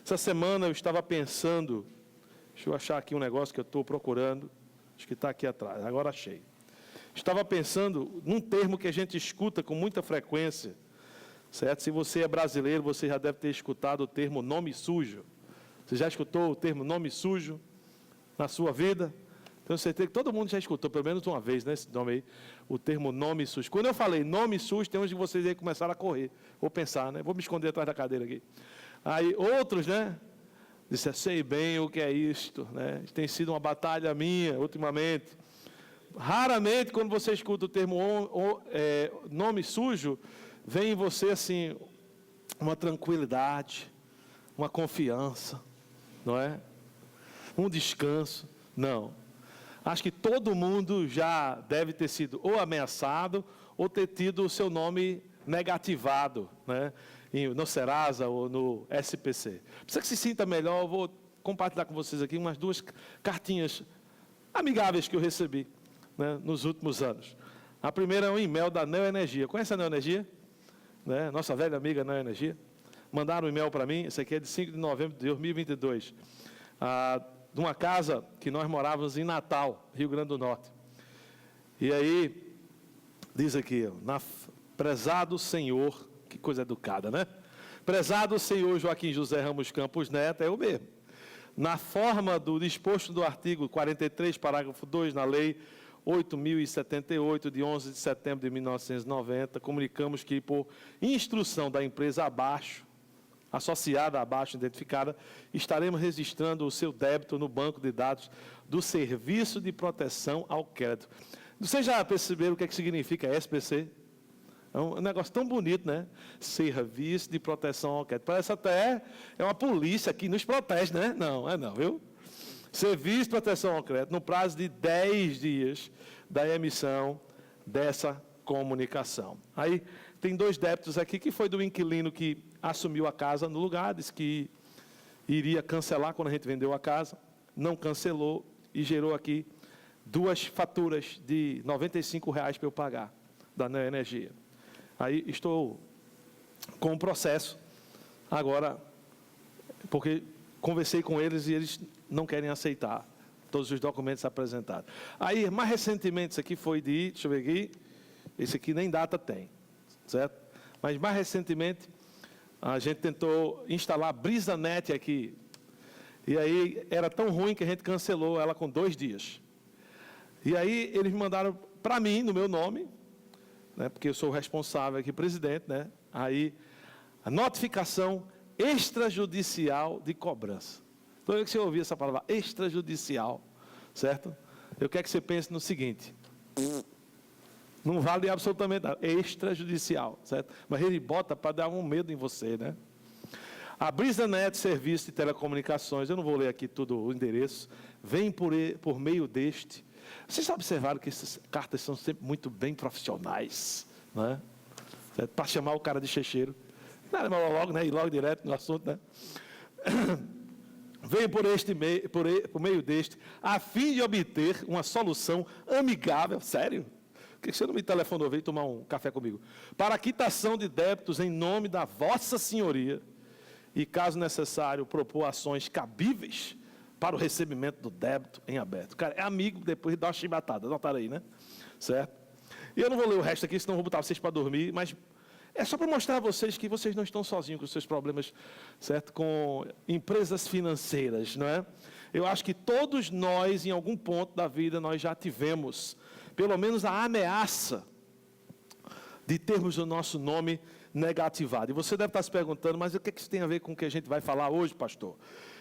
Essa semana eu estava pensando, deixa eu achar aqui um negócio que eu estou procurando, acho que está aqui atrás, agora achei. Estava pensando num termo que a gente escuta com muita frequência, certo? Se você é brasileiro, você já deve ter escutado o termo nome sujo. Você já escutou o termo nome sujo na sua vida? Tenho certeza que todo mundo já escutou, pelo menos uma vez, né, esse nome aí, o termo nome sujo. Quando eu falei nome sujo, tem uns de vocês aí que começaram a correr, ou pensar, né? Vou me esconder atrás da cadeira aqui. Aí outros, né, disseram, sei bem o que é isto, né? Tem sido uma batalha minha, ultimamente. Raramente, quando você escuta o termo nome sujo, vem em você, assim, uma tranquilidade, uma confiança, não é? Um descanso. Não. Acho que todo mundo já deve ter sido ou ameaçado ou ter tido o seu nome negativado, né? No Serasa ou no SPC. Para você que se sinta melhor, eu vou compartilhar com vocês aqui umas 2 cartinhas amigáveis que eu recebi, né, nos últimos anos. A primeira é um e-mail da Neoenergia. Conhece a Neoenergia? Né? Nossa velha amiga Neoenergia. Mandaram um e-mail para mim, esse aqui é de 5 de novembro de 2022. De uma casa que nós morávamos em Natal, Rio Grande do Norte. E aí, diz aqui, prezado Senhor, que coisa educada, né? Prezado Senhor Joaquim José Ramos Campos Neto, é o mesmo. Na forma do disposto do artigo 43, parágrafo 2, na Lei 8.078, de 11 de setembro de 1990, comunicamos que, por instrução da empresa abaixo, associada abaixo, identificada, estaremos registrando o seu débito no banco de dados do Serviço de Proteção ao Crédito. Vocês já perceberam o que significa SPC? É um negócio tão bonito, né? Serviço de Proteção ao Crédito. Parece até uma polícia que nos protege, né? Não, não, viu? Serviço de Proteção ao Crédito, no prazo de 10 dias da emissão dessa comunicação. Aí, tem 2 débitos aqui, que foi do inquilino que assumiu a casa no lugar, disse que iria cancelar quando a gente vendeu a casa, não cancelou e gerou aqui 2 faturas de R$ 95 para eu pagar, da Neoenergia. Aí estou com o processo agora, porque conversei com eles e eles não querem aceitar todos os documentos apresentados. Aí, mais recentemente, isso aqui foi de, deixa eu ver aqui, esse aqui nem data tem, certo? Mas mais recentemente, a gente tentou instalar a BrisaNet aqui. E aí, era tão ruim que a gente cancelou ela com 2 dias. E aí, eles me mandaram para mim, no meu nome, né, porque eu sou o responsável aqui, presidente, né? Aí, a notificação extrajudicial de cobrança. Toda vez que você ouvir essa palavra extrajudicial, certo? Eu quero que você pense no seguinte: não vale absolutamente nada, é extrajudicial, certo? Mas ele bota para dar um medo em você, né? A BrisaNet, serviço de telecomunicações, eu não vou ler aqui todo o endereço, vem por meio deste. Vocês já observaram que essas cartas são sempre muito bem profissionais, né? Para chamar o cara de checheiro. Não, logo, né? E logo direto no assunto, né? Vem por meio deste, a fim de obter uma solução amigável, sério? Por que você não me telefonou, veio tomar um café comigo? Para a quitação de débitos em nome da vossa senhoria, e, caso necessário, propor ações cabíveis para o recebimento do débito em aberto. Cara, é amigo, depois dá uma chibatada, anotaram aí, né? Certo? E eu não vou ler o resto aqui, senão vou botar vocês para dormir, mas é só para mostrar a vocês que vocês não estão sozinhos com os seus problemas, certo? Com empresas financeiras, não é? Eu acho que todos nós, em algum ponto da vida, nós já tivemos, pelo menos, a ameaça de termos o nosso nome negativado. E você deve estar se perguntando, mas o que isso tem a ver com o que a gente vai falar hoje, pastor?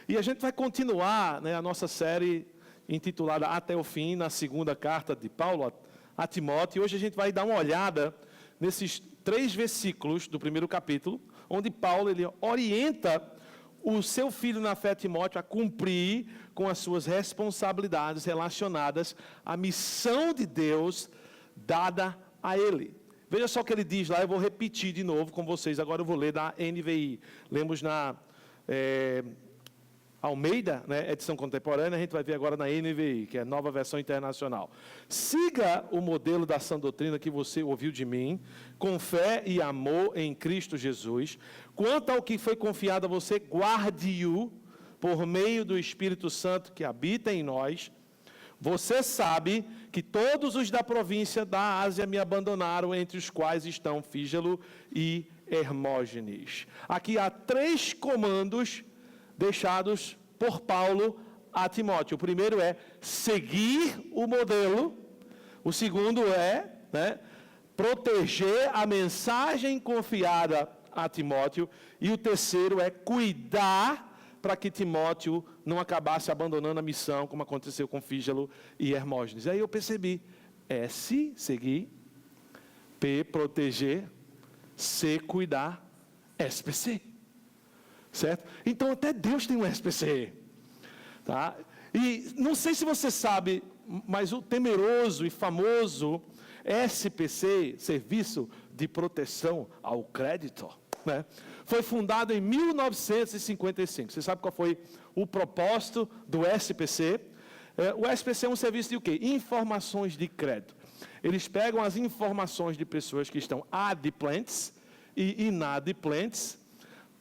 E a gente vai continuar, né, a nossa série intitulada Até o Fim, na 2ª carta de Paulo a Timóteo. E hoje a gente vai dar uma olhada nesses 3 versículos do 1º capítulo, onde Paulo ele orienta o seu filho na fé, Timóteo, a cumprir com as suas responsabilidades relacionadas à missão de Deus dada a ele. Veja só o que ele diz lá, eu vou repetir de novo com vocês, agora eu vou ler da NVI. Lemos na Almeida, né, edição contemporânea, a gente vai ver agora na NVI, que é a Nova Versão Internacional. Siga o modelo da sã doutrina que você ouviu de mim, com fé e amor em Cristo Jesus. Quanto ao que foi confiado a você, guarde-o por meio do Espírito Santo que habita em nós. Você sabe que todos os da província da Ásia me abandonaram, entre os quais estão Fígelo e Hermógenes. Aqui há 3 comandos deixados por Paulo a Timóteo. O primeiro é seguir o modelo. O segundo é, proteger a mensagem confiada a Timóteo. E o terceiro é cuidar para que Timóteo não acabasse abandonando a missão, como aconteceu com Fígelo e Hermógenes. Aí eu percebi, S, seguir, P, proteger, C, cuidar, SPC. Certo? Então até Deus tem um SPC. Tá? E não sei se você sabe, mas o temeroso e famoso SPC, Serviço de Proteção ao Crédito, né, foi fundado em 1955. Você sabe qual foi o propósito do SPC? O SPC é um serviço de o quê? Informações de crédito. Eles pegam as informações de pessoas que estão adimplentes e inadimplentes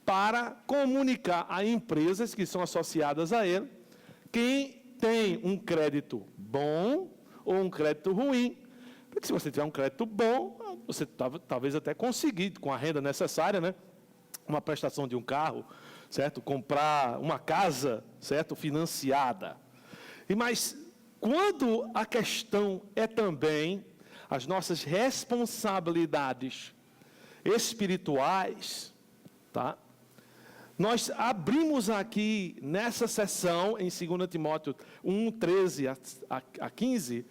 para comunicar a empresas que são associadas a ele quem tem um crédito bom ou um crédito ruim. Porque se você tiver um crédito bom, você talvez até conseguir, com a renda necessária, né, uma prestação de um carro, certo? Comprar uma casa, certo? Financiada. Mas quando a questão é também as nossas responsabilidades espirituais, tá? Nós abrimos aqui, nessa sessão, em 2 Timóteo 1, 13 a 15,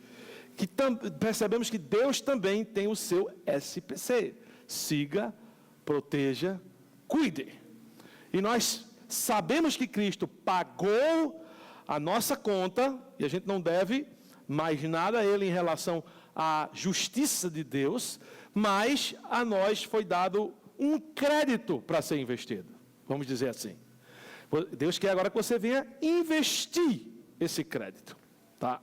que percebemos que Deus também tem o seu SPC. Siga, proteja, cuide. E nós sabemos que Cristo pagou a nossa conta, e a gente não deve mais nada a Ele em relação à justiça de Deus, mas a nós foi dado um crédito para ser investido. Vamos dizer assim. Deus quer agora que você venha investir esse crédito. Tá?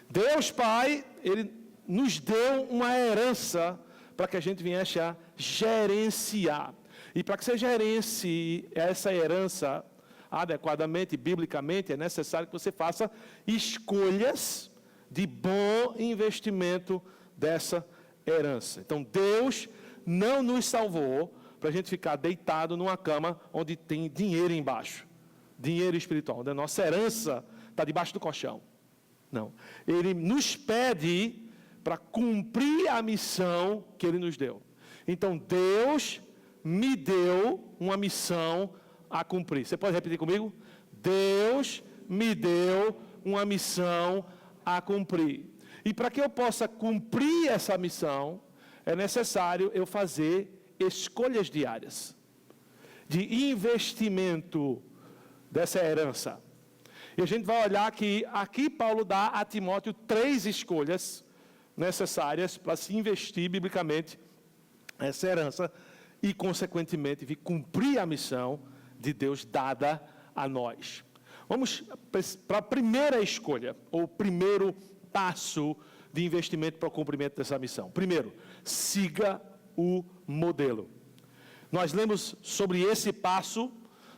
Deus Pai, Ele nos deu uma herança para que a gente viesse a gerenciar. E para que você gerencie essa herança adequadamente, biblicamente, é necessário que você faça escolhas de bom investimento dessa herança. Então, Deus não nos salvou para a gente ficar deitado numa cama onde tem dinheiro embaixo. Dinheiro espiritual, onde a nossa herança está debaixo do colchão. Não. Ele nos pede para cumprir a missão que Ele nos deu. Então, Deus me deu uma missão a cumprir. Você pode repetir comigo? Deus me deu uma missão a cumprir. E para que eu possa cumprir essa missão, é necessário eu fazer escolhas diárias de investimento dessa herança. E a gente vai olhar que aqui Paulo dá a Timóteo 3 escolhas necessárias para se investir biblicamente essa herança e, consequentemente, vir cumprir a missão de Deus dada a nós. Vamos para a primeira escolha, ou primeiro passo de investimento para o cumprimento dessa missão. Primeiro, siga o modelo. Nós lemos sobre esse passo,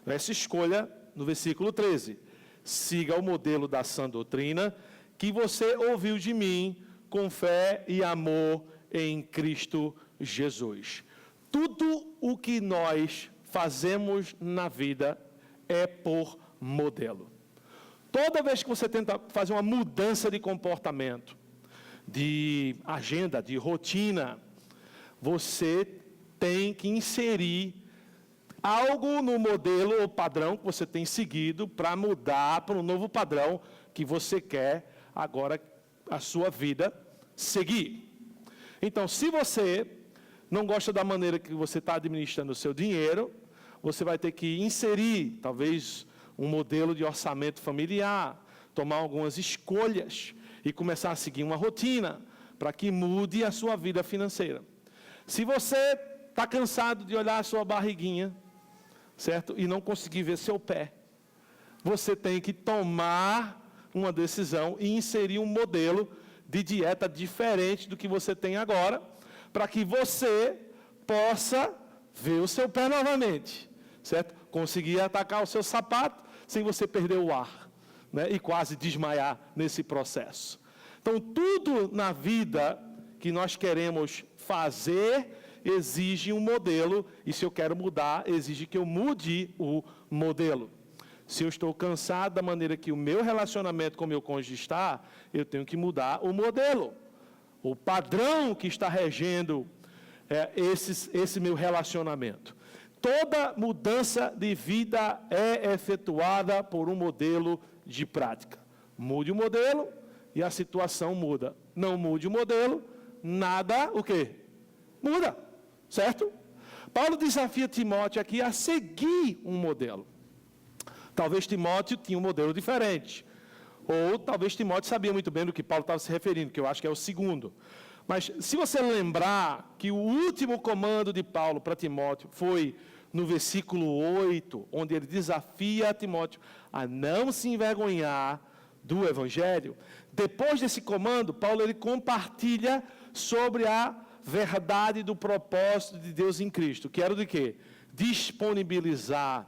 essa escolha, no versículo 13. Siga o modelo da sã doutrina que você ouviu de mim com fé e amor em Cristo Jesus. Tudo o que nós fazemos na vida é por modelo. Toda vez que você tenta fazer uma mudança de comportamento, de agenda, de rotina, você tem que inserir algo no modelo ou padrão que você tem seguido para mudar para um novo padrão que você quer agora a sua vida seguir. Então, se você não gosta da maneira que você está administrando o seu dinheiro, você vai ter que inserir, talvez, um modelo de orçamento familiar, tomar algumas escolhas e começar a seguir uma rotina para que mude a sua vida financeira. Se você está cansado de olhar a sua barriguinha, certo? E não conseguir ver seu pé, você tem que tomar uma decisão e inserir um modelo de dieta diferente do que você tem agora, para que você possa ver o seu pé novamente, certo? Conseguir atacar o seu sapato sem você perder o ar, né? E quase desmaiar nesse processo. Então, tudo na vida que nós queremos fazer exige um modelo, e se eu quero mudar, exige que eu mude o modelo. Se eu estou cansado da maneira que o meu relacionamento com o meu cônjuge está, eu tenho que mudar o modelo. O padrão que está regendo esse meu relacionamento. Toda mudança de vida é efetuada por um modelo de prática. Mude o modelo e a situação muda. Não mude o modelo, nada, o quê? Muda, certo? Paulo desafia Timóteo aqui a seguir um modelo. Talvez Timóteo tinha um modelo diferente. Ou talvez Timóteo sabia muito bem do que Paulo estava se referindo, que eu acho que é o segundo. Mas se você lembrar que o último comando de Paulo para Timóteo foi no versículo 8, onde ele desafia Timóteo a não se envergonhar do Evangelho, depois desse comando, Paulo ele compartilha sobre a verdade do propósito de Deus em Cristo, que era de quê? Disponibilizar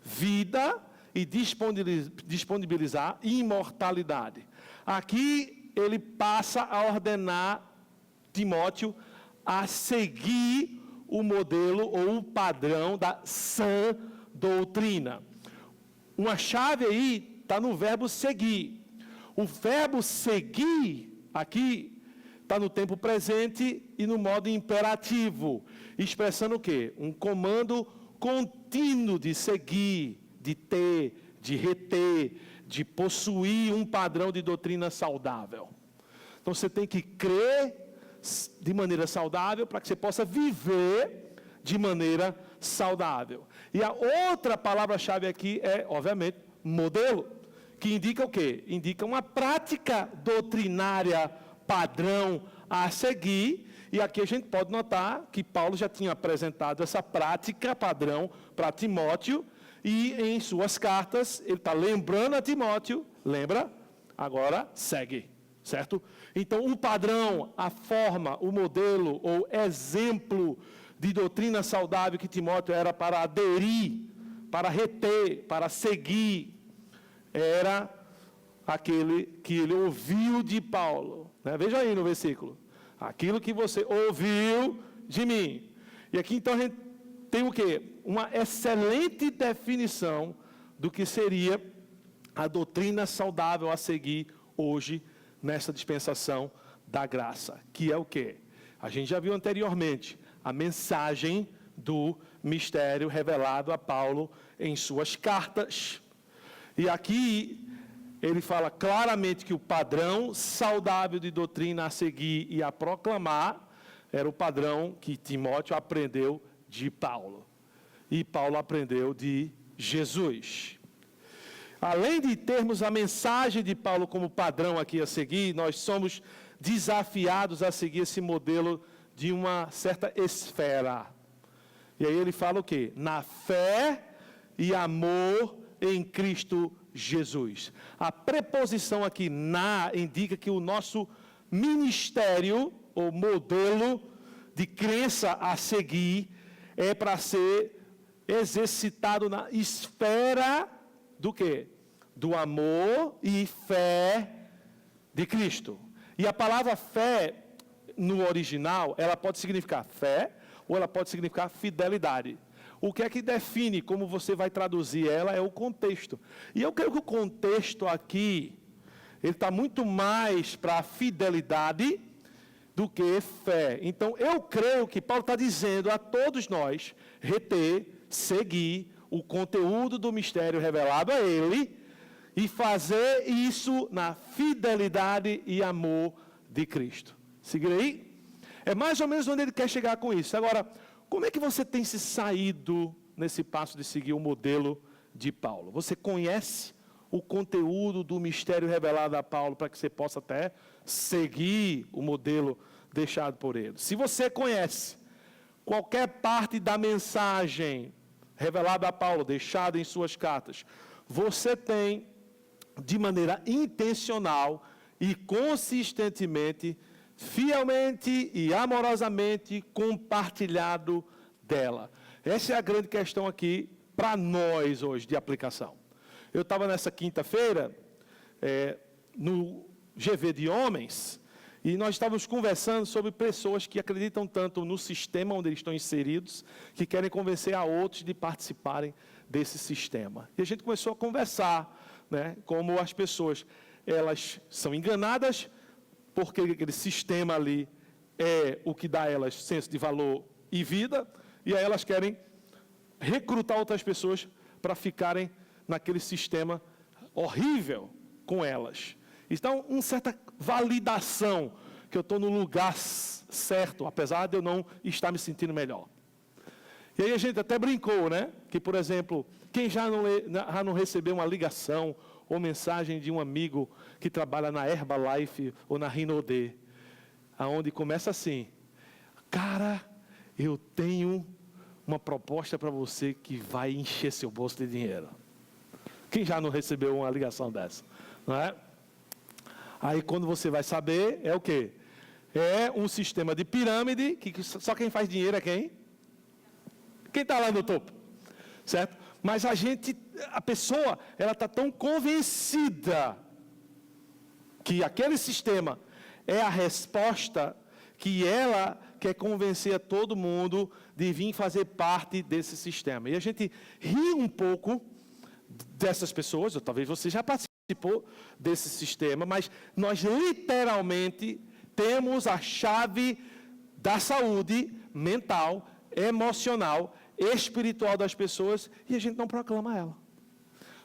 vida e disponibilizar imortalidade. Aqui ele passa a ordenar Timóteo a seguir o modelo ou o padrão da sã doutrina. Uma chave aí está no verbo seguir. O verbo seguir aqui está no tempo presente e no modo imperativo, expressando o quê? Um comando contínuo de seguir, de ter, de reter, de possuir um padrão de doutrina saudável. Então você tem que crer de maneira saudável para que você possa viver de maneira saudável. E a outra palavra-chave aqui é, obviamente, modelo, que indica o quê? Indica uma prática doutrinária padrão a seguir. E aqui a gente pode notar que Paulo já tinha apresentado essa prática padrão para Timóteo, e em suas cartas ele está lembrando a Timóteo, lembra? Agora segue, certo? Então o padrão, a forma, o modelo ou exemplo de doutrina saudável que Timóteo era para aderir, para reter, para seguir, era aquele que ele ouviu de Paulo, né? Veja aí no versículo, aquilo que você ouviu de mim. E aqui então a gente tem o quê? Uma excelente definição do que seria a doutrina saudável a seguir hoje nessa dispensação da graça, que é o quê? A gente já viu anteriormente a mensagem do mistério revelado a Paulo em suas cartas. E aqui ele fala claramente que o padrão saudável de doutrina a seguir e a proclamar era o padrão que Timóteo aprendeu de Paulo. E Paulo aprendeu de Jesus. Além de termos a mensagem de Paulo como padrão aqui a seguir, nós somos desafiados a seguir esse modelo de uma certa esfera. E aí ele fala o quê? Na fé e amor em Cristo Jesus. A preposição aqui, na, indica que o nosso ministério, ou modelo de crença a seguir, é para ser exercitado na esfera do quê? Do amor e fé de Cristo. E a palavra fé, no original, ela pode significar fé, ou ela pode significar fidelidade. O que é que define como você vai traduzir ela é o contexto. E eu creio que o contexto aqui, ele está muito mais para a fidelidade do que fé. Então, eu creio que Paulo está dizendo a todos nós, reter, seguir o conteúdo do mistério revelado a ele, e fazer isso na fidelidade e amor de Cristo. Seguir aí? É mais ou menos onde ele quer chegar com isso. Agora, como é que você tem se saído nesse passo de seguir o modelo de Paulo? Você conhece o conteúdo do mistério revelado a Paulo para que você possa até seguir o modelo deixado por ele? Se você conhece qualquer parte da mensagem revelada a Paulo, deixada em suas cartas, você tem, de maneira intencional e consistentemente, fielmente e amorosamente compartilhado dela? Essa é a grande questão aqui para nós hoje de aplicação. Eu estava nessa quinta-feira, no GV de Homens, e nós estávamos conversando sobre pessoas que acreditam tanto no sistema onde eles estão inseridos, que querem convencer a outros de participarem desse sistema. E a gente começou a conversar, né, como as pessoas, elas são enganadas, porque aquele sistema ali é o que dá a elas senso de valor e vida, e aí elas querem recrutar outras pessoas para ficarem naquele sistema horrível com elas. Então, uma certa validação que eu estou no lugar certo, apesar de eu não estar me sentindo melhor. E aí a gente até brincou, né? Que, por exemplo, quem já não recebeu uma ligação ou mensagem de um amigo que trabalha na Herbalife ou na Rinode, aonde começa assim: cara, eu tenho uma proposta para você que vai encher seu bolso de dinheiro. Quem já não recebeu uma ligação dessa? Não é? Aí quando você vai saber, é o quê? É um sistema de pirâmide, que só quem faz dinheiro é quem? Quem está lá no topo, certo? Mas a pessoa, ela está tão convencida que aquele sistema é a resposta, que ela quer convencer a todo mundo de vir fazer parte desse sistema. E a gente ri um pouco dessas pessoas, ou talvez você já participou desse sistema, mas nós literalmente temos a chave da saúde mental, emocional, espiritual das pessoas, e a gente não proclama ela.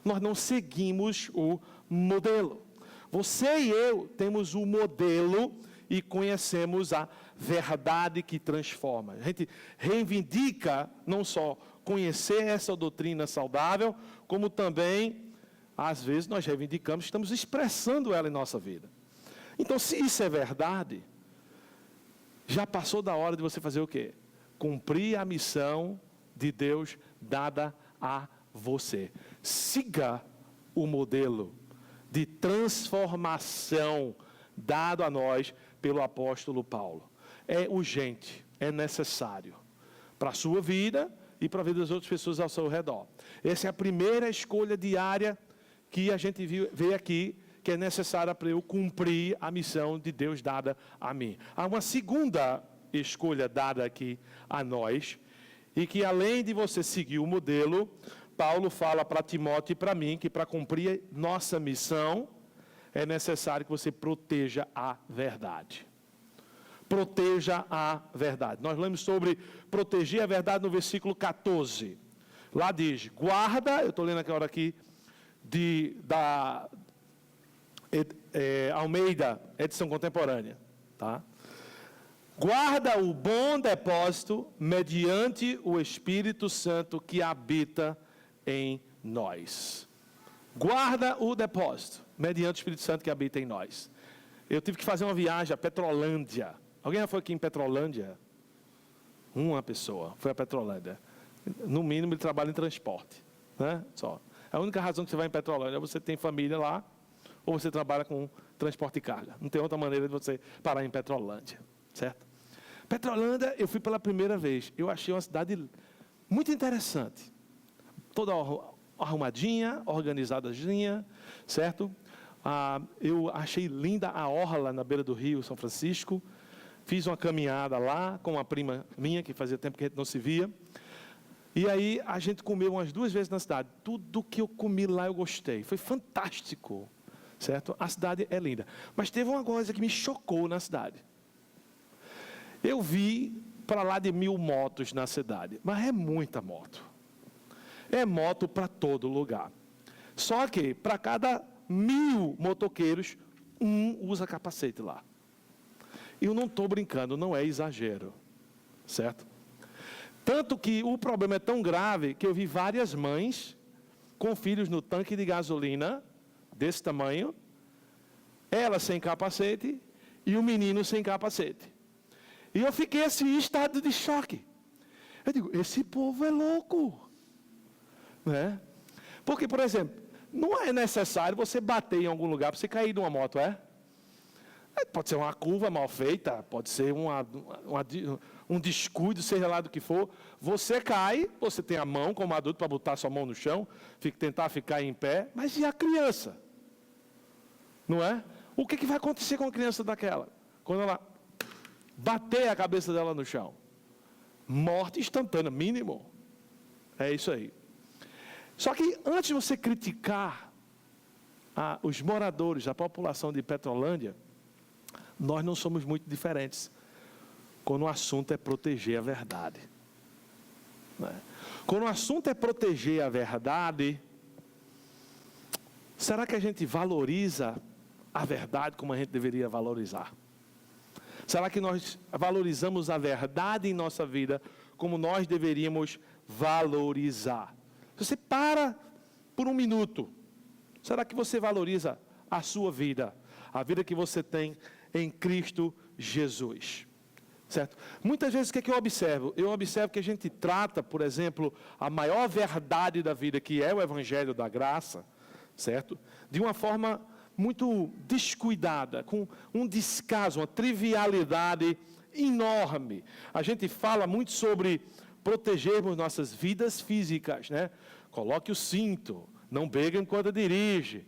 Nós não seguimos o modelo. Você e eu temos o modelo e conhecemos a verdade que transforma. A gente reivindica não só conhecer essa doutrina saudável, como também, às vezes, nós reivindicamos, estamos expressando ela em nossa vida. Então, se isso é verdade, já passou da hora de você fazer o quê? Cumprir a missão de Deus dada a você. Siga o modelo de transformação dado a nós pelo apóstolo Paulo. É urgente, é necessário para a sua vida e para a vida das outras pessoas ao seu redor. Essa é a primeira escolha diária que a gente vê aqui, que é necessária para eu cumprir a missão de Deus dada a mim. Há uma segunda escolha dada aqui a nós, e que além de você seguir o modelo, Paulo fala para Timóteo e para mim que para cumprir nossa missão é necessário que você proteja a verdade. Proteja a verdade. Nós lemos sobre proteger a verdade no versículo 14. Lá diz: guarda, eu estou lendo aquela aqui, da Almeida, edição contemporânea, tá? Guarda o bom depósito mediante o Espírito Santo que habita em nós. Guarda o depósito mediante o Espírito Santo que habita em nós. Eu tive que fazer uma viagem a Petrolândia. Alguém já foi aqui em Petrolândia? Uma pessoa foi a Petrolândia. No mínimo, ele trabalha em transporte, né? Só. A única razão que você vai em Petrolândia é você tem família lá, ou você trabalha com transporte de carga. Não tem outra maneira de você parar em Petrolândia, certo? Petrolândia, eu fui pela primeira vez. Eu achei uma cidade muito interessante. Toda arrumadinha, organizadazinha, certo? Eu achei linda a orla na beira do rio São Francisco. Fiz uma caminhada lá com uma prima minha, que fazia tempo que a gente não se via. E aí a gente comeu umas 2 vezes na cidade. Tudo que eu comi lá eu gostei. Foi fantástico, certo? A cidade é linda. Mas teve uma coisa que me chocou na cidade. Eu vi para lá de 1000 motos na cidade. Mas é muita moto. É moto para todo lugar. Só que para cada 1000 motoqueiros, um usa capacete lá. Eu não estou brincando, não é exagero, certo? Tanto que o problema é tão grave que eu vi várias mães com filhos no tanque de gasolina, desse tamanho, ela sem capacete e o menino sem capacete. E eu fiquei assim, em estado de choque. Eu digo, esse povo é louco. Né? Porque, por exemplo, Não é necessário você bater em algum lugar para você cair de uma moto, é? Pode ser uma curva mal feita, pode ser um descuido, seja lá do que for. Você cai, você tem a mão como adulto para botar sua mão no chão, tentar ficar em pé, mas e a criança? Não é? O que vai acontecer com a criança daquela? Quando ela bater a cabeça dela no chão? Morte instantânea, mínimo. É isso aí. Só que antes de você criticar os moradores, a população de Petrolândia, nós não somos muito diferentes quando o assunto é proteger a verdade. Né? Quando o assunto é proteger a verdade, será que a gente valoriza a verdade como a gente deveria valorizar? Será que nós valorizamos a verdade em nossa vida como nós deveríamos valorizar? Se você para por um minuto, será que você valoriza a sua vida? A vida que você tem em Cristo Jesus, certo? Muitas vezes o que é que eu observo? Eu observo que a gente trata, por exemplo, a maior verdade da vida, que é o Evangelho da Graça, certo? De uma forma muito descuidada, com um descaso, uma trivialidade enorme. A gente fala muito sobre protegermos nossas vidas físicas, né? Coloque o cinto, não beba enquanto dirige,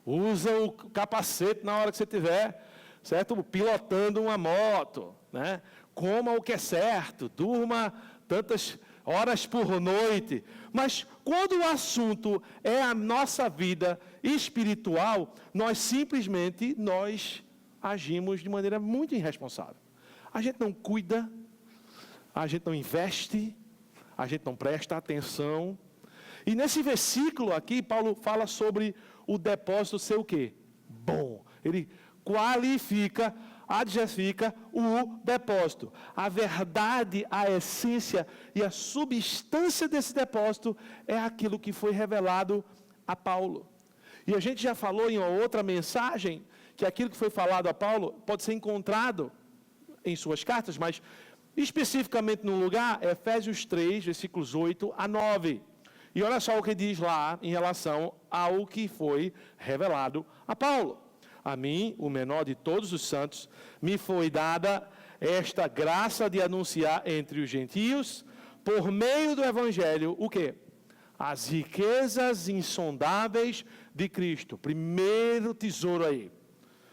usa o capacete na hora que você estiver, certo? Pilotando uma moto, né? Coma o que é certo, durma tantas horas por noite. Mas quando o assunto é a nossa vida espiritual, nós simplesmente agimos de maneira muito irresponsável. A gente não cuida, a gente não investe, a gente não presta atenção. E nesse versículo aqui, Paulo fala sobre o depósito ser o quê? Bom. Ele qualifica, adjetifica o depósito. A verdade, a essência e a substância desse depósito é aquilo que foi revelado a Paulo. E a gente já falou em uma outra mensagem que aquilo que foi falado a Paulo pode ser encontrado em suas cartas, mas especificamente no lugar, Efésios 3, versículos 8 a 9. E olha só o que diz lá em relação ao que foi revelado a Paulo. A mim, o menor de todos os santos, me foi dada esta graça de anunciar entre os gentios, por meio do Evangelho, o quê? As riquezas insondáveis de Cristo. Primeiro tesouro aí.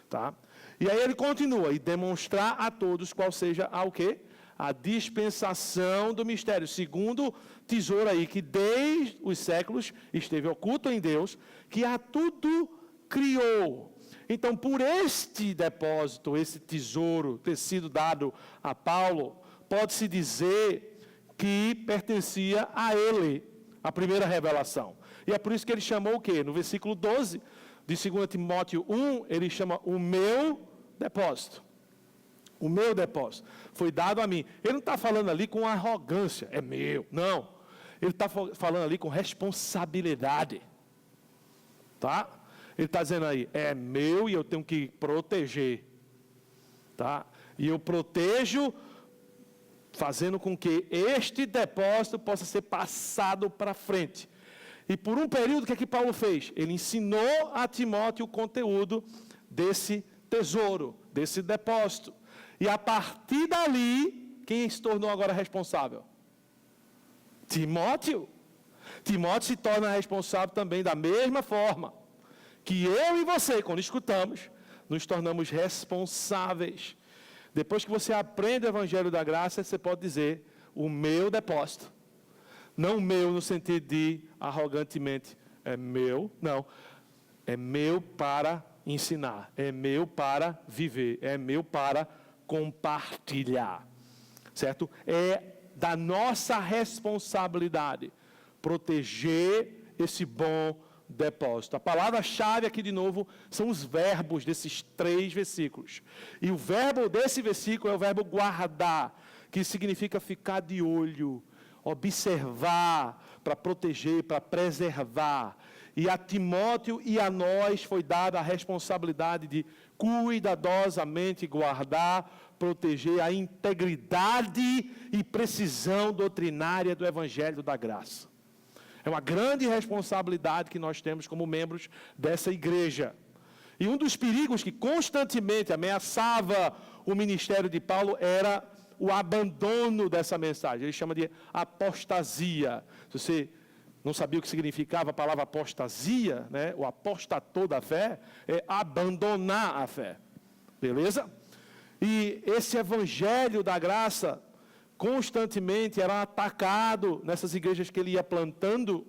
Tá? E aí ele continua, e demonstrar a todos qual seja o quê? A dispensação do mistério. Segundo tesouro aí, que desde os séculos esteve oculto em Deus, que a tudo criou. Então, por este depósito, esse tesouro ter sido dado a Paulo, pode-se dizer que pertencia a ele, a primeira revelação. E é por isso que ele chamou o quê? No versículo 12 de 2 Timóteo 1, ele chama o meu depósito. O meu depósito foi dado a mim. Ele não está falando ali com arrogância, é meu. Não. Ele está falando ali com responsabilidade. Tá? Ele está dizendo aí, é meu e eu tenho que proteger. Tá? E eu protejo fazendo com que este depósito possa ser passado para frente. E por um período, o que é que Paulo fez? Ele ensinou a Timóteo o conteúdo desse tesouro, desse depósito. E a partir dali, quem se tornou agora responsável? Timóteo. Timóteo se torna responsável também da mesma forma que eu e você, quando escutamos, nos tornamos responsáveis. Depois que você aprende o Evangelho da Graça, você pode dizer, o meu depósito. Não meu no sentido de, arrogantemente, é meu, não. É meu para ensinar, é meu para viver, é meu para compartilhar. Certo? É da nossa responsabilidade proteger esse bom depósito. A palavra-chave aqui de novo são os verbos desses 3 versículos. E o verbo desse versículo é o verbo guardar, que significa ficar de olho, observar, para proteger, para preservar. E a Timóteo e a nós foi dada a responsabilidade de cuidadosamente guardar, proteger a integridade e precisão doutrinária do Evangelho da Graça. É uma grande responsabilidade que nós temos como membros dessa igreja. E um dos perigos que constantemente ameaçava o ministério de Paulo era o abandono dessa mensagem. Ele chama de apostasia. Se você não sabia o que significava a palavra apostasia, né? O apostatou da fé é abandonar a fé. Beleza? E esse evangelho da graça constantemente era atacado nessas igrejas que ele ia plantando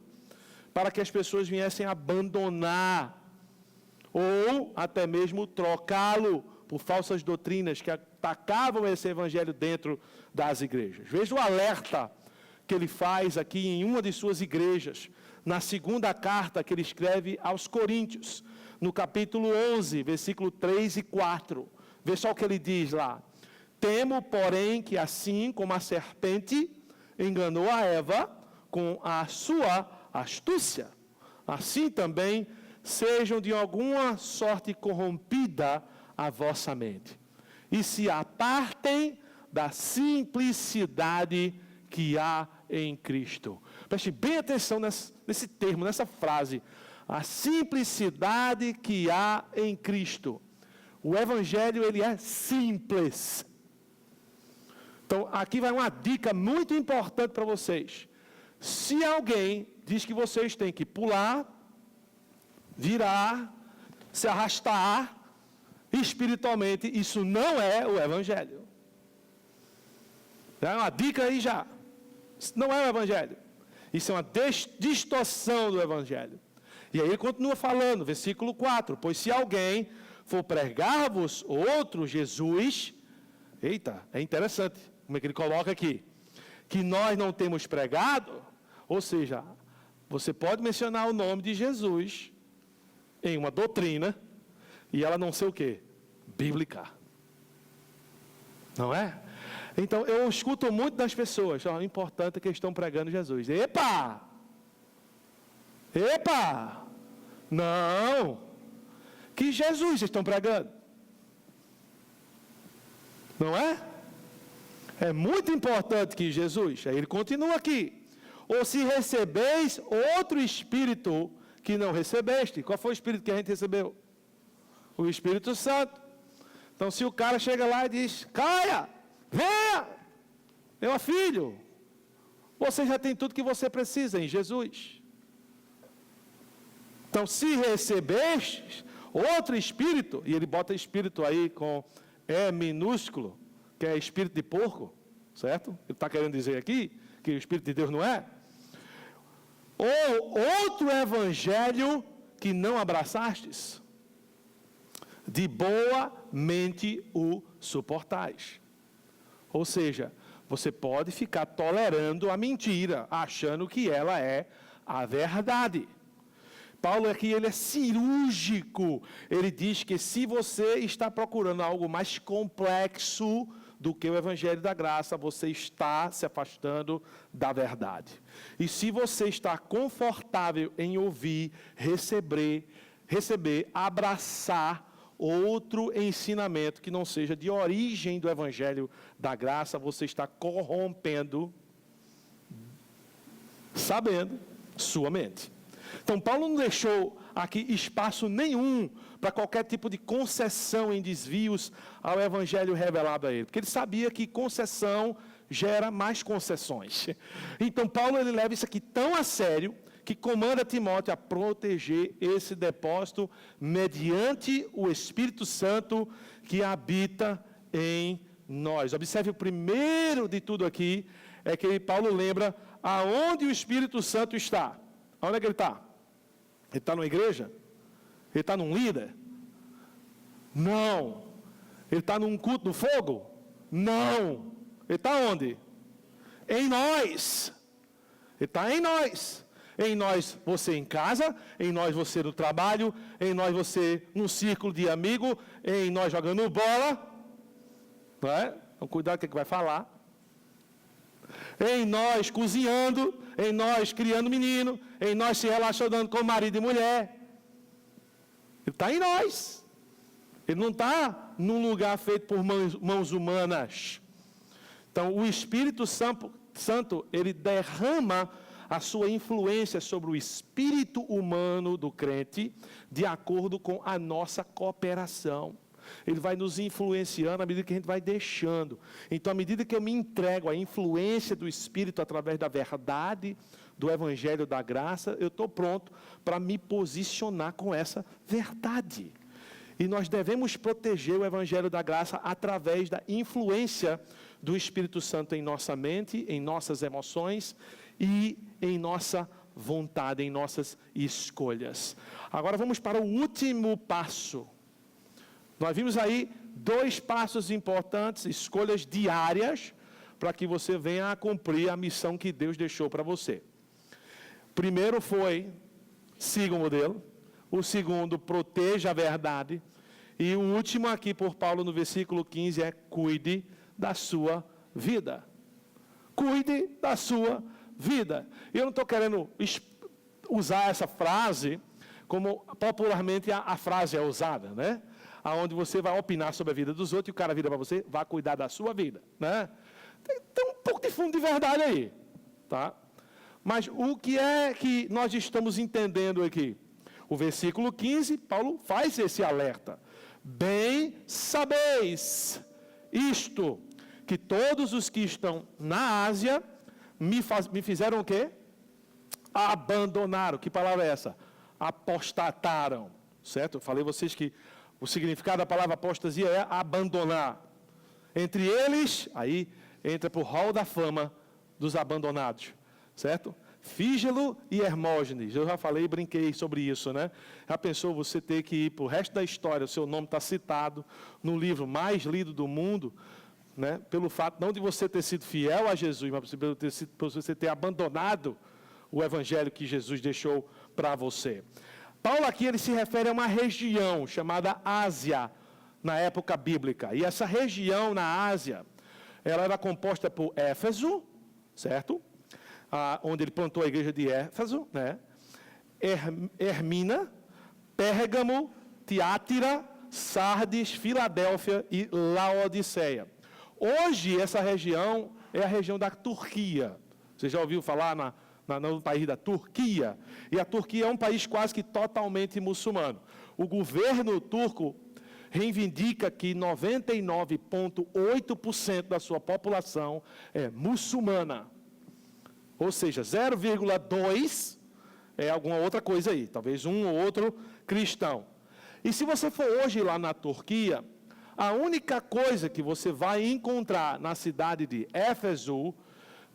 para que as pessoas viessem abandonar ou até mesmo trocá-lo por falsas doutrinas que atacavam esse evangelho dentro das igrejas. Veja o alerta que ele faz aqui em uma de suas igrejas, na segunda carta que ele escreve aos Coríntios, no capítulo 11, versículo 3 e 4. Vê só o que ele diz lá. Temo, porém, que assim como a serpente enganou a Eva com a sua astúcia, assim também sejam de alguma sorte corrompida a vossa mente, e se apartem da simplicidade que há em Cristo. Preste bem atenção nesse termo, nessa frase. A simplicidade que há em Cristo. O evangelho, ele é simples. Então, aqui vai uma dica muito importante para vocês. Se alguém diz que vocês têm que pular, virar, se arrastar, espiritualmente, isso não é o evangelho. É uma dica aí já. Isso não é o evangelho. Isso é uma distorção do evangelho. E aí ele continua falando, versículo 4. Pois se alguém for pregar-vos outro Jesus, eita, é interessante como é que ele coloca aqui, que nós não temos pregado, ou seja, você pode mencionar o nome de Jesus em uma doutrina, e ela não ser o quê? Bíblica. Não é? Então, eu escuto muito das pessoas, o importante é que estão pregando Jesus. Epa! Epa! Não! Que Jesus estão pregando? Não é? É muito importante que Jesus, aí ele continua aqui. Ou se recebeis outro Espírito que não recebeste. Qual foi o Espírito que a gente recebeu? O Espírito Santo. Então, se o cara chega lá e diz, Caia, venha, meu filho, você já tem tudo que você precisa em Jesus. Então, se recebeste outro Espírito, e ele bota Espírito aí com E minúsculo, que é Espírito de porco, certo? Ele está querendo dizer aqui que o Espírito de Deus não é. Ou outro evangelho que não abraçastes, de boa mente o suportais. Ou seja, você pode ficar tolerando a mentira, achando que ela é a verdade. Paulo aqui, ele é cirúrgico. Ele diz que se você está procurando algo mais complexo do que o Evangelho da Graça, você está se afastando da verdade. E se você está confortável em ouvir, receber, abraçar outro ensinamento que não seja de origem do Evangelho da Graça, você está corrompendo, sabendo, sua mente. Então, Paulo não deixou aqui espaço nenhum para qualquer tipo de concessão em desvios ao evangelho revelado a ele, porque ele sabia que concessão gera mais concessões. Então, Paulo, ele leva isso aqui tão a sério que comanda Timóteo a proteger esse depósito mediante o Espírito Santo que habita em nós. Observe, o primeiro de tudo aqui é que Paulo lembra aonde o Espírito Santo está. Onde é que ele está? Ele está numa igreja? Ele está num líder? Não. Ele está num culto do fogo? Não. Ele está onde? Em nós. Ele está em nós. Em nós você em casa, em nós você no trabalho, em nós você num círculo de amigo, em nós jogando bola. Não é? Então cuidado com o que vai falar. Em nós cozinhando, em nós criando menino, em nós se relacionando com marido e mulher. Ele está em nós. Ele não está num lugar feito por mãos humanas. Então, o Espírito Santo, ele derrama a sua influência sobre o espírito humano do crente de acordo com a nossa cooperação. Ele vai nos influenciando à medida que a gente vai deixando. Então, à medida que eu me entrego à influência do Espírito através da verdade, do Evangelho da Graça, eu estou pronto para me posicionar com essa verdade. E nós devemos proteger o Evangelho da Graça através da influência do Espírito Santo em nossa mente, em nossas emoções e em nossa vontade, em nossas escolhas. Agora vamos para o último passo. Nós vimos aí 2 passos importantes, escolhas diárias, para que você venha a cumprir a missão que Deus deixou para você. Primeiro foi, siga o modelo. O segundo, proteja a verdade. E o último aqui por Paulo no versículo 15 é, cuide da sua vida. Cuide da sua vida. Eu não estou querendo usar essa frase como popularmente a frase é usada, né? Onde você vai opinar sobre a vida dos outros e o cara vira para você, vai cuidar da sua vida, né? Tem um pouco de fundo de verdade aí, tá? Mas o que é que nós estamos entendendo aqui? O versículo 15, Paulo faz esse alerta. Bem sabeis isto, que todos os que estão na Ásia me fizeram o quê? Abandonaram. Que palavra é essa? Apostataram, certo? Eu falei a vocês que o significado da palavra apostasia é abandonar. Entre eles, aí entra para o hall da fama dos abandonados, certo? Fígelo e Hermógenes, eu já falei e brinquei sobre isso, né? Já pensou você ter que ir para o resto da história, o seu nome está citado no livro mais lido do mundo, né? Pelo fato não de você ter sido fiel a Jesus, mas por você ter abandonado o evangelho que Jesus deixou para você. Paulo aqui ele se refere a uma região chamada Ásia, na época bíblica. E essa região na Ásia, ela era composta por Éfeso, certo? Onde ele plantou a igreja de Éfeso, né? Hermina, Pérgamo, Tiátira, Sardes, Filadélfia e Laodiceia. Hoje, essa região é a região da Turquia. Você já ouviu falar no país da Turquia? E a Turquia é um país quase que totalmente muçulmano. O governo turco reivindica que 99,8% da sua população é muçulmana. Ou seja, 0,2% é alguma outra coisa aí, talvez um ou outro cristão. E se você for hoje lá na Turquia, a única coisa que você vai encontrar na cidade de Éfeso,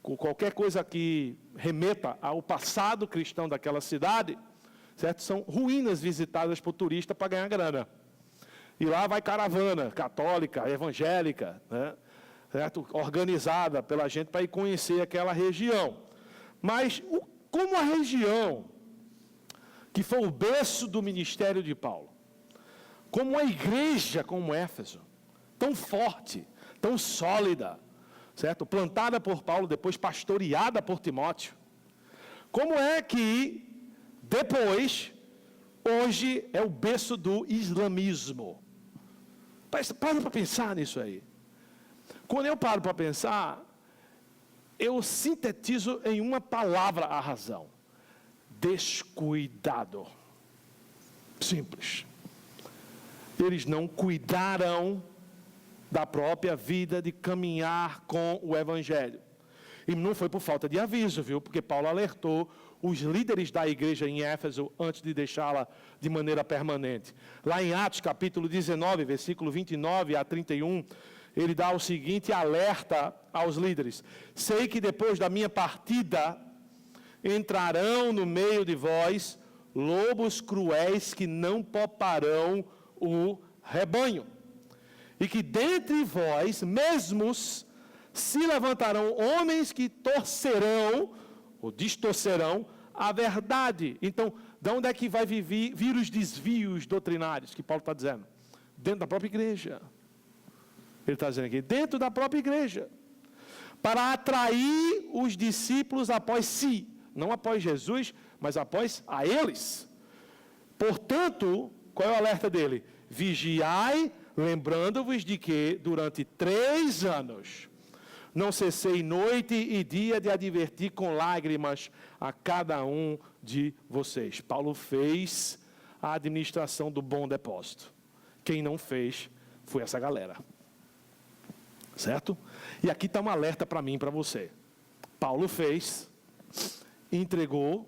com qualquer coisa que remeta ao passado cristão daquela cidade, certo? São ruínas visitadas por turista para ganhar grana. E lá vai caravana católica, evangélica, né? Certo? Organizada pela gente para ir conhecer aquela região. Mas como a região que foi o berço do ministério de Paulo, como uma igreja como Éfeso, tão forte, tão sólida, certo? Plantada por Paulo, depois pastoreada por Timóteo. Como é que depois, hoje é o berço do islamismo? Para para pensar nisso aí. Quando eu paro para pensar, eu sintetizo em uma palavra a razão: descuidado. Simples. Eles não cuidaram da própria vida de caminhar com o Evangelho. E não foi por falta de aviso, viu? Porque Paulo alertou os líderes da igreja em Éfeso antes de deixá-la de maneira permanente. Lá em Atos capítulo 19, versículo 29 a 31, ele dá o seguinte alerta aos líderes: sei que depois da minha partida entrarão no meio de vós lobos cruéis que não pouparão o rebanho, e que dentre vós mesmos se levantarão homens que torcerão ou distorcerão a verdade. Então, de onde é que vai vir os desvios doutrinários que Paulo está dizendo? Dentro da própria igreja. Ele está dizendo aqui, dentro da própria igreja. Para atrair os discípulos após si. Não após Jesus, mas após a eles. Portanto, qual é o alerta dele? Vigiai, lembrando-vos de que durante 3 anos Não cessei noite e dia de advertir com lágrimas a cada um de vocês. Paulo fez a administração do bom depósito. Quem não fez foi essa galera. Certo? E aqui está um alerta para mim e para você. Paulo fez, entregou,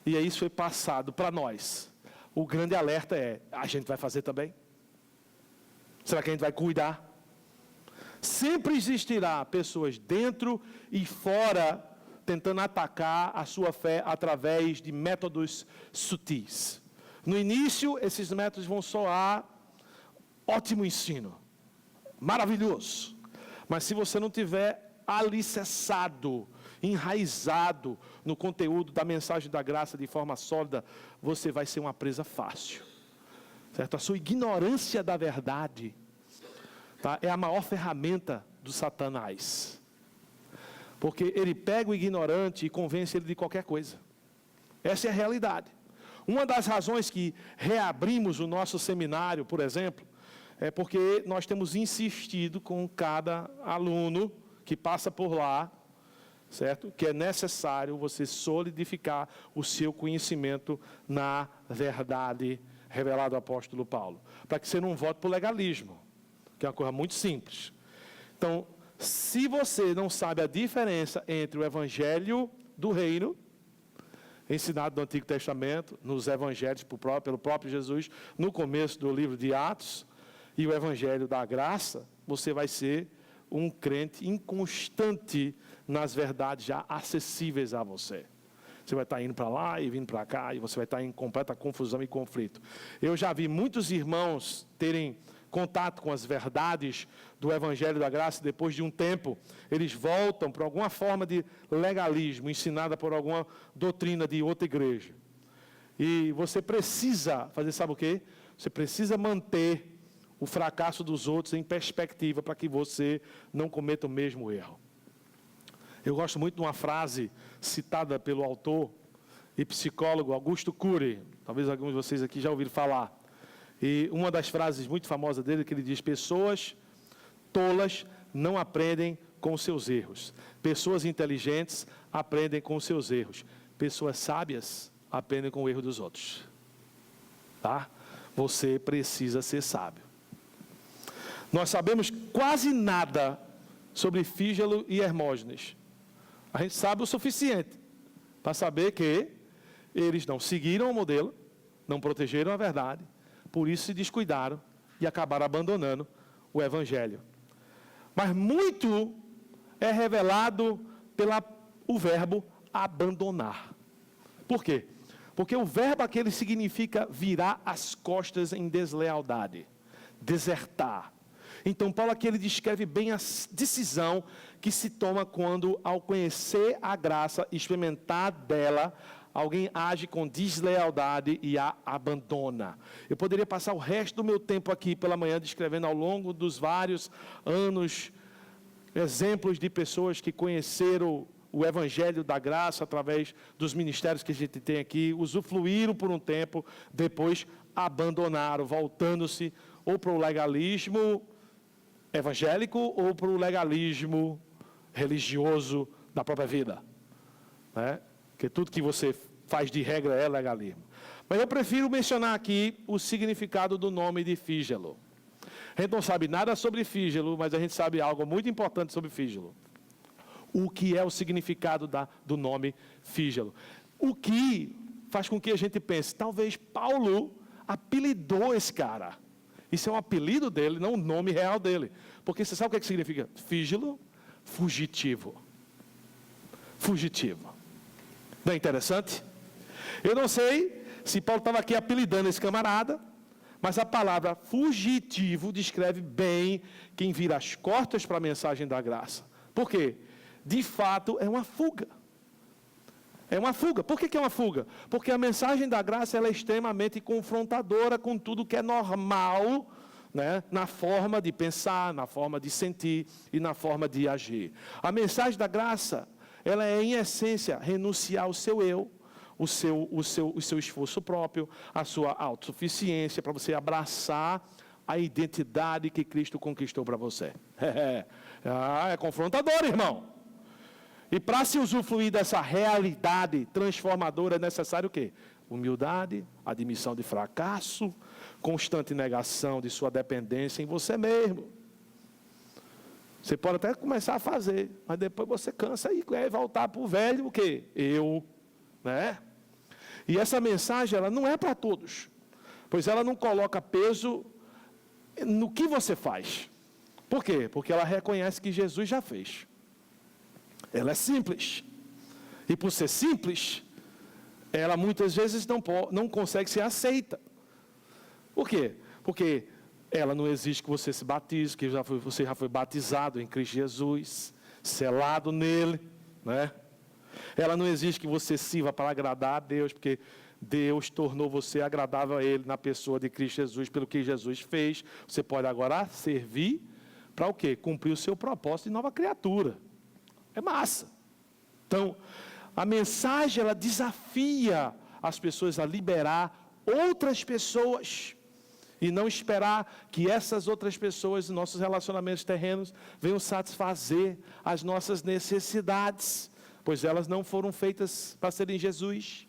e aí isso foi passado para nós. O grande alerta é, a gente vai fazer também? Será que a gente vai cuidar? Sempre existirá pessoas dentro e fora tentando atacar a sua fé através de métodos sutis. No início, esses métodos vão soar ótimo ensino, maravilhoso. Mas se você não tiver alicerçado, enraizado no conteúdo da mensagem da graça de forma sólida, você vai ser uma presa fácil. Certo? A sua ignorância da verdade, tá, é a maior ferramenta do Satanás. Porque ele pega o ignorante e convence ele de qualquer coisa. Essa é a realidade. Uma das razões que reabrimos o nosso seminário, por exemplo, é porque nós temos insistido com cada aluno que passa por lá, certo? Que é necessário você solidificar o seu conhecimento na verdade revelada do apóstolo Paulo. Para que você não volte para o legalismo, que é uma coisa muito simples. Então, se você não sabe a diferença entre o evangelho do reino, ensinado no Antigo Testamento, nos evangelhos pelo próprio Jesus, no começo do livro de Atos, e o evangelho da graça, você vai ser um crente inconstante nas verdades já acessíveis a você. Você vai estar indo para lá e vindo para cá, e você vai estar em completa confusão e conflito. Eu já vi muitos irmãos terem contato com as verdades do evangelho da graça, e depois de um tempo, eles voltam para alguma forma de legalismo, ensinada por alguma doutrina de outra igreja. E você precisa fazer, sabe o quê? Você precisa manter o fracasso dos outros em perspectiva para que você não cometa o mesmo erro. Eu gosto muito de uma frase citada pelo autor e psicólogo Augusto Cury. Talvez alguns de vocês aqui já ouviram falar. E uma das frases muito famosas dele é que ele diz: pessoas tolas não aprendem com os seus erros. Pessoas inteligentes aprendem com os seus erros. Pessoas sábias aprendem com o erro dos outros. Tá? Você precisa ser sábio. Nós sabemos quase nada sobre Fígelo e Hermógenes. A gente sabe o suficiente para saber que eles não seguiram o modelo, não protegeram a verdade, por isso se descuidaram e acabaram abandonando o evangelho. Mas muito é revelado pelo verbo abandonar. Por quê? Porque o verbo aquele significa virar as costas em deslealdade, desertar. Então, Paulo aqui ele descreve bem a decisão que se toma quando, ao conhecer a graça e experimentar dela, alguém age com deslealdade e a abandona. Eu poderia passar o resto do meu tempo aqui pela manhã descrevendo ao longo dos vários anos exemplos de pessoas que conheceram o evangelho da graça através dos ministérios que a gente tem aqui, usufruíram por um tempo, depois abandonaram, voltando-se ou para o legalismo evangélico ou para o legalismo religioso da própria vida, né? Porque tudo que você faz de regra é legalismo. Mas eu prefiro mencionar aqui o significado do nome de Fígelo. A gente não sabe nada sobre Fígelo, mas a gente sabe algo muito importante sobre Fígelo. O que é o significado do nome Fígelo? O que faz com que a gente pense, talvez Paulo apelidou esse cara. Isso é um apelido dele, não o nome real dele. Porque você sabe o que significa? Fígelo, fugitivo. Fugitivo. Não é interessante? Eu não sei se Paulo estava aqui apelidando esse camarada, mas a palavra fugitivo descreve bem quem vira as costas para a mensagem da graça. Por quê? De fato, é uma fuga. É uma fuga. Por que é uma fuga? Porque a mensagem da graça ela é extremamente confrontadora com tudo que é normal, né? Na forma de pensar, na forma de sentir e na forma de agir. A mensagem da graça, ela é, em essência, renunciar ao seu eu, o seu esforço próprio, a sua autossuficiência, para você abraçar a identidade que Cristo conquistou para você. É confrontador, irmão. E para se usufruir dessa realidade transformadora é necessário o quê? Humildade, admissão de fracasso, constante negação de sua dependência em você mesmo. Você pode até começar a fazer, mas depois você cansa e quer voltar para o velho o quê? Eu, né? E essa mensagem, ela não é para todos, pois ela não coloca peso no que você faz. Por quê? Porque ela reconhece que Jesus já fez. Ela é simples. E por ser simples, ela muitas vezes não consegue ser aceita. Por quê? Porque ela não exige que você se batize, que você já foi batizado em Cristo Jesus, selado nele, né? Ela não exige que você sirva para agradar a Deus, porque Deus tornou você agradável a Ele na pessoa de Cristo Jesus, pelo que Jesus fez. Você pode agora servir para o quê? Cumprir o seu propósito de nova criatura. É massa. Então, a mensagem, ela desafia as pessoas a liberar outras pessoas e não esperar que essas outras pessoas, nossos relacionamentos terrenos, venham satisfazer as nossas necessidades, pois elas não foram feitas para serem Jesus.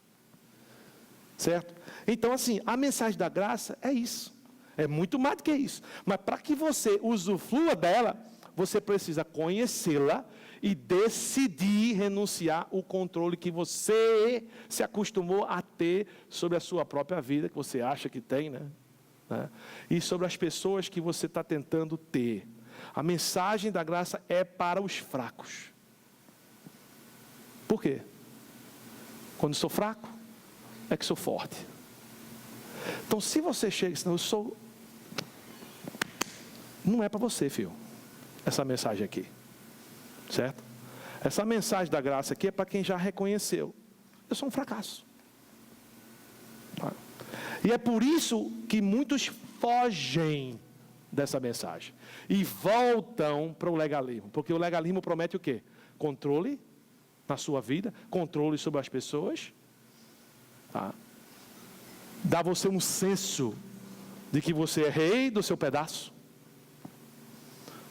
Certo? Então, assim, a mensagem da graça é isso. É muito mais do que isso. Mas para que você usufrua dela, você precisa conhecê-la e decidir renunciar o controle que você se acostumou a ter sobre a sua própria vida, que você acha que tem, né? E sobre as pessoas que você está tentando ter. A mensagem da graça é para os fracos. Por quê? Quando sou fraco, é que sou forte. Então, se você chega e diz, eu sou... Não é para você, filho, essa mensagem aqui. Certo? Essa mensagem da graça aqui é para quem já reconheceu. Eu sou um fracasso. E é por isso que muitos fogem dessa mensagem. E voltam para o legalismo. Porque o legalismo promete o quê? Controle na sua vida, controle sobre as pessoas. Dá você um senso de que você é rei do seu pedaço.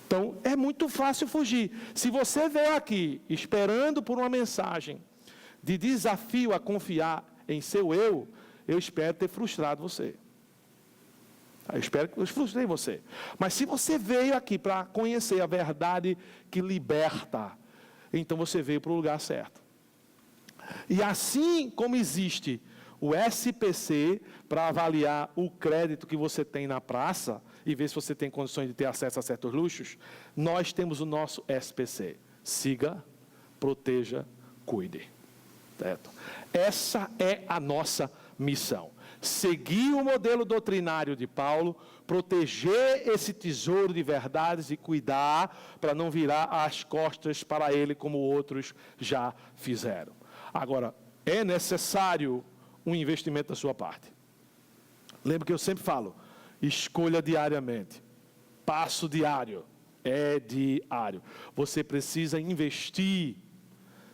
Então, é muito fácil fugir. Se você veio aqui esperando por uma mensagem de desafio a confiar em seu eu espero ter frustrado você. Eu espero que eu frustrei você. Mas se você veio aqui para conhecer a verdade que liberta, então você veio para o lugar certo. E assim como existe o SPC para avaliar o crédito que você tem na praça e ver se você tem condições de ter acesso a certos luxos, nós temos o nosso SPC. Siga, proteja, cuide. Certo? Essa é a nossa missão. Seguir o modelo doutrinário de Paulo, proteger esse tesouro de verdades e cuidar para não virar as costas para ele como outros já fizeram. Agora, é necessário um investimento da sua parte. Lembra que eu sempre falo, escolha diariamente, passo diário, é diário. Você precisa investir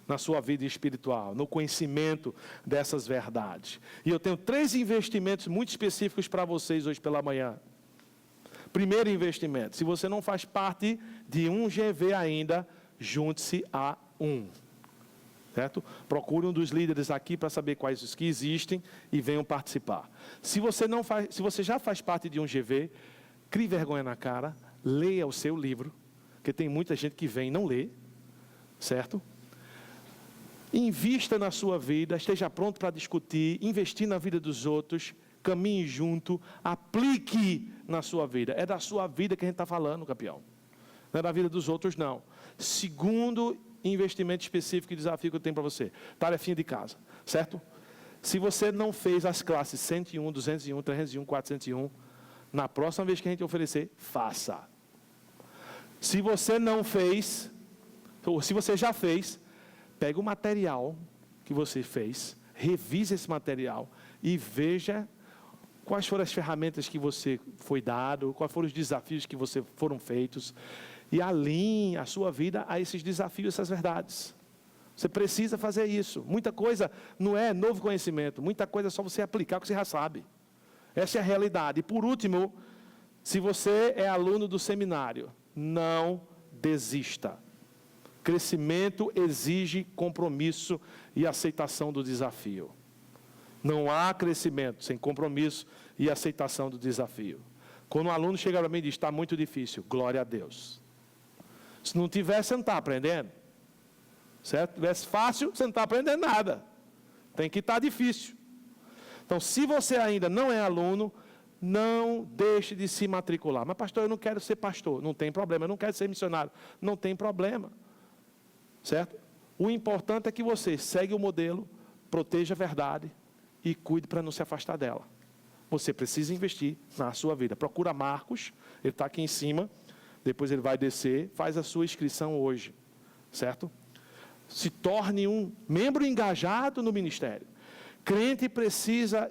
na sua vida espiritual, no conhecimento dessas verdades. E eu tenho 3 investimentos muito específicos para vocês hoje pela manhã. Primeiro investimento, se você não faz parte de um GV ainda, junte-se a um. Certo? Procure um dos líderes aqui para saber quais os que existem e venham participar. Se você já faz parte de um GV, crie vergonha na cara, leia o seu livro, porque tem muita gente que vem e não lê, certo? Invista na sua vida, esteja pronto para discutir, investir na vida dos outros, caminhe junto, aplique na sua vida. É da sua vida que a gente está falando, campeão. Não é da vida dos outros, não. Segundo investimento específico e desafio que eu tenho para você, tarefinha de casa, certo? Se você não fez as classes 101, 201, 301, 401, na próxima vez que a gente oferecer, faça. Se você não fez, ou se você já fez, pega o material que você fez, revise esse material e veja quais foram as ferramentas que você foi dado, quais foram os desafios que você foram feitos e alinhe a sua vida a esses desafios, essas verdades. Você precisa fazer isso. Muita coisa não é novo conhecimento, muita coisa é só você aplicar o que você já sabe. Essa é a realidade. E por último, Se você é aluno do seminário, não desista. Crescimento exige compromisso e aceitação do desafio. Não há crescimento sem compromisso e aceitação do desafio. Quando um aluno chega para mim e diz, está muito difícil, glória a Deus. Se não tivesse, você não está aprendendo. Certo? Se tivesse fácil, você não está aprendendo nada. Tem que estar difícil. Então, se você ainda não é aluno, não deixe de se matricular. Mas, pastor, eu não quero ser pastor. Não tem problema. Eu não quero ser missionário. Não tem problema. Certo? O importante é que você segue o modelo, proteja a verdade e cuide para não se afastar dela. Você precisa investir na sua vida. Procura Marcos, ele está aqui em cima, depois ele vai descer, faz a sua inscrição hoje. Certo? Se torne um membro engajado no ministério. Crente precisa